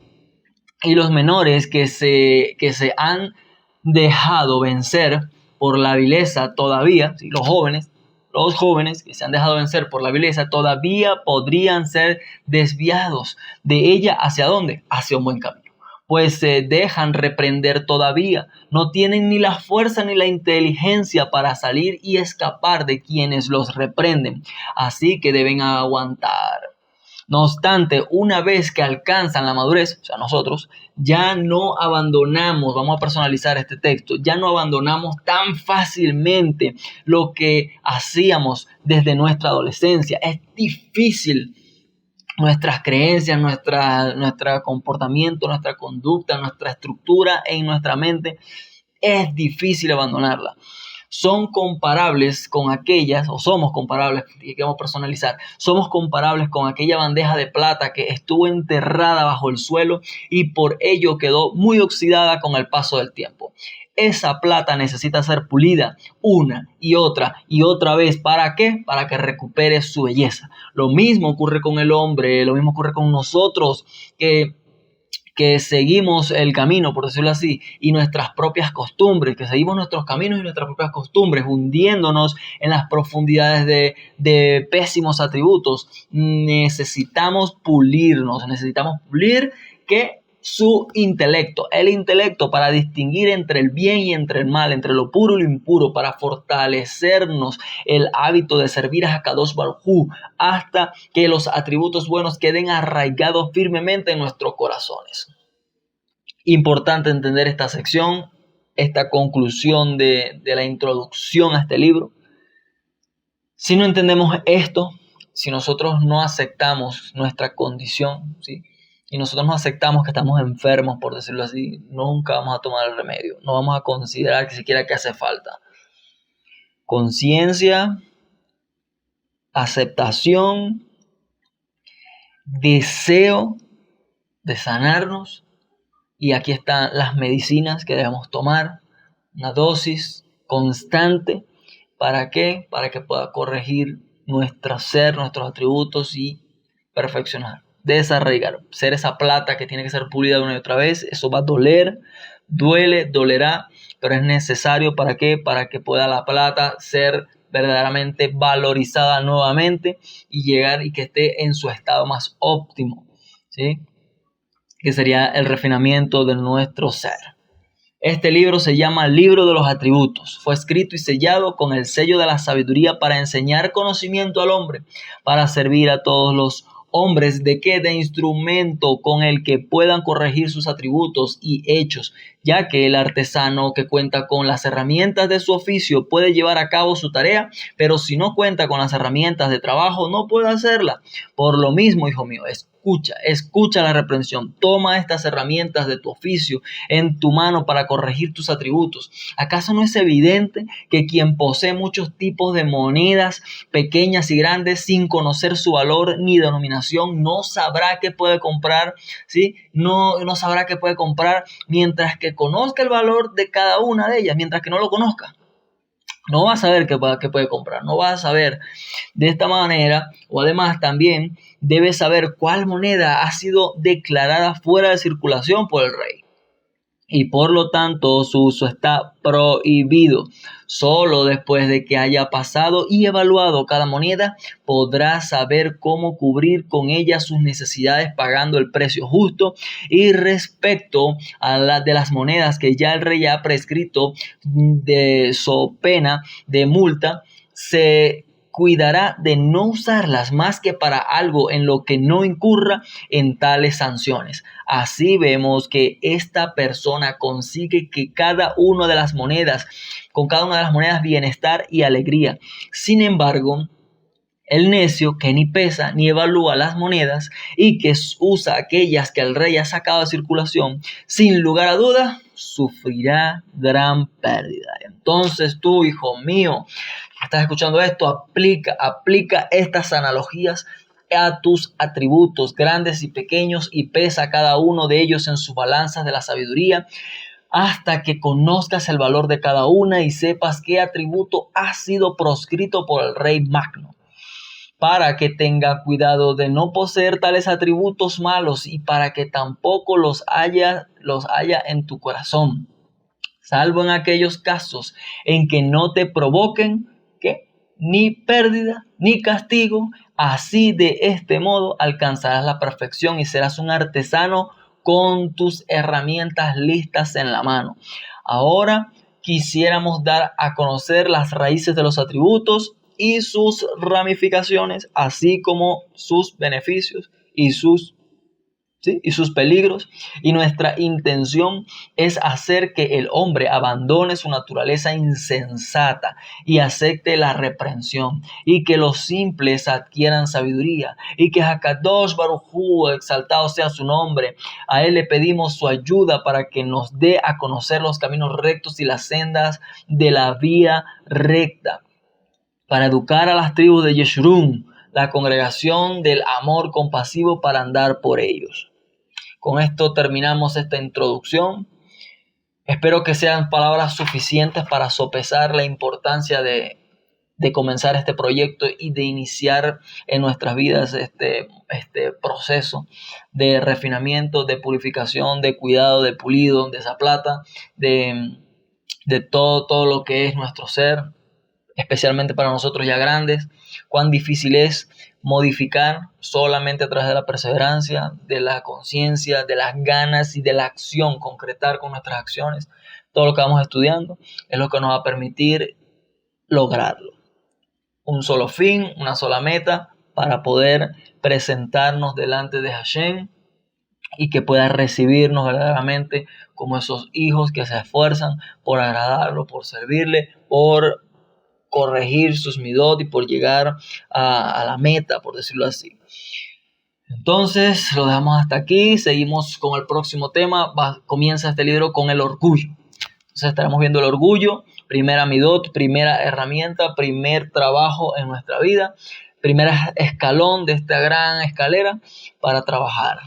y los menores que se han dejado vencer por la vileza todavía, ¿sí? Los jóvenes que se han dejado vencer por la vileza todavía podrían ser desviados de ella. ¿Hacia dónde? Hacia un buen camino. Pues se dejan reprender todavía, no tienen ni la fuerza ni la inteligencia para salir y escapar de quienes los reprenden, así que deben aguantar. No obstante, una vez que alcanzan la madurez, o sea, nosotros, ya no abandonamos, vamos a personalizar este texto, ya no abandonamos tan fácilmente lo que hacíamos desde nuestra adolescencia. Es difícil nuestras creencias, nuestro comportamiento, nuestra conducta, nuestra estructura en nuestra mente, es difícil abandonarla. Son comparables con aquellas, o somos comparables, y que vamos a personalizar, somos comparables con aquella bandeja de plata que estuvo enterrada bajo el suelo y por ello quedó muy oxidada con el paso del tiempo. Esa plata necesita ser pulida una y otra vez. ¿Para qué? Para que recupere su belleza. Lo mismo ocurre con el hombre, lo mismo ocurre con nosotros, que seguimos el camino, por decirlo así, y nuestras propias costumbres, que seguimos nuestros caminos y nuestras propias costumbres, hundiéndonos en las profundidades de pésimos atributos. Necesitamos pulir que su intelecto, el intelecto para distinguir entre el bien y entre el mal, entre lo puro y lo impuro, para fortalecernos el hábito de servir a Kadosh Baruj Hu, hasta que los atributos buenos queden arraigados firmemente en nuestros corazones. Importante entender esta sección, esta conclusión de la introducción a este libro. Si no entendemos esto, si nosotros no aceptamos nuestra condición, ¿sí?, y nosotros no aceptamos que estamos enfermos, por decirlo así, nunca vamos a tomar el remedio, no vamos a considerar que siquiera que hace falta. Conciencia, aceptación, deseo de sanarnos, y aquí están las medicinas que debemos tomar, una dosis constante. ¿Para qué? Para que pueda corregir nuestro ser, nuestros atributos y perfeccionar, desarraigar, ser esa plata que tiene que ser pulida una y otra vez. Eso va a doler, dolerá, pero es necesario. ¿Para qué? Para que pueda la plata ser verdaderamente valorizada nuevamente y llegar y que esté en su estado más óptimo, ¿sí?, que sería el refinamiento de nuestro ser. Este libro se llama Libro de los Atributos. Fue escrito y sellado con el sello de la sabiduría para enseñar conocimiento al hombre, para servir a todos los hombres de instrumento con el que puedan corregir sus atributos y hechos, ya que el artesano que cuenta con las herramientas de su oficio puede llevar a cabo su tarea, pero si no cuenta con las herramientas de trabajo no puede hacerla. Por lo mismo, hijo mío, escucha la reprensión, toma estas herramientas de tu oficio en tu mano para corregir tus atributos. ¿Acaso no es evidente que quien posee muchos tipos de monedas, pequeñas y grandes, sin conocer su valor ni denominación, no sabrá qué puede comprar, ¿sí? No sabrá qué puede comprar mientras que conozca el valor de cada una de ellas? Mientras que no lo conozca, no va a saber qué puede comprar, no va a saber. De esta manera, o además también debe saber cuál moneda ha sido declarada fuera de circulación por el rey, y por lo tanto su uso está prohibido. Solo después de que haya pasado y evaluado cada moneda, podrá saber cómo cubrir con ella sus necesidades pagando el precio justo. Y respecto a las monedas que ya el rey ha prescrito de so pena de multa, se cuidará de no usarlas más que para algo en lo que no incurra en tales sanciones. Así vemos que esta persona consigue con cada una de las monedas bienestar y alegría. Sin embargo, el necio que ni pesa ni evalúa las monedas y que usa aquellas que el rey ha sacado de circulación, sin lugar a duda, sufrirá gran pérdida. Entonces tú, hijo mío, estás escuchando esto, aplica estas analogías a tus atributos grandes y pequeños y pesa cada uno de ellos en sus balanzas de la sabiduría, hasta que conozcas el valor de cada una y sepas qué atributo ha sido proscrito por el rey magno. para que tenga cuidado de no poseer tales atributos malos y para que tampoco los haya en tu corazón, salvo en aquellos casos en que no te provoquen ¿qué? Ni pérdida ni castigo. Así de este modo alcanzarás la perfección y serás un artesano con tus herramientas listas en la mano. Ahora quisiéramos dar a conocer las raíces de los atributos y sus ramificaciones, así como sus beneficios y sus peligros, y nuestra intención es hacer que el hombre abandone su naturaleza insensata y acepte la reprensión, y que los simples adquieran sabiduría, y que Hakadosh Baruj Hu, exaltado sea su nombre, a él le pedimos su ayuda para que nos dé a conocer los caminos rectos y las sendas de la vía recta, para educar a las tribus de Yeshurun, la congregación del amor compasivo, para andar por ellos. Con esto terminamos esta introducción. Espero que sean palabras suficientes para sopesar la importancia de comenzar este proyecto y de iniciar en nuestras vidas este proceso de refinamiento, de purificación, de cuidado, de pulido, de esa plata, de todo lo que es nuestro ser, especialmente para nosotros ya grandes. Cuán difícil es modificar solamente a través de la perseverancia, de la conciencia, de las ganas y de la acción, concretar con nuestras acciones. Todo lo que vamos estudiando es lo que nos va a permitir lograrlo. Un solo fin, una sola meta para poder presentarnos delante de Hashem y que pueda recibirnos verdaderamente como esos hijos que se esfuerzan por agradarlo, por servirle, por corregir sus midot y por llegar a la meta, por decirlo así. Entonces lo dejamos hasta aquí. Seguimos con el próximo tema. Comienza este libro con el orgullo. Entonces estaremos viendo el orgullo, primera midot, primera herramienta, primer trabajo en nuestra vida, primer escalón de esta gran escalera para trabajar.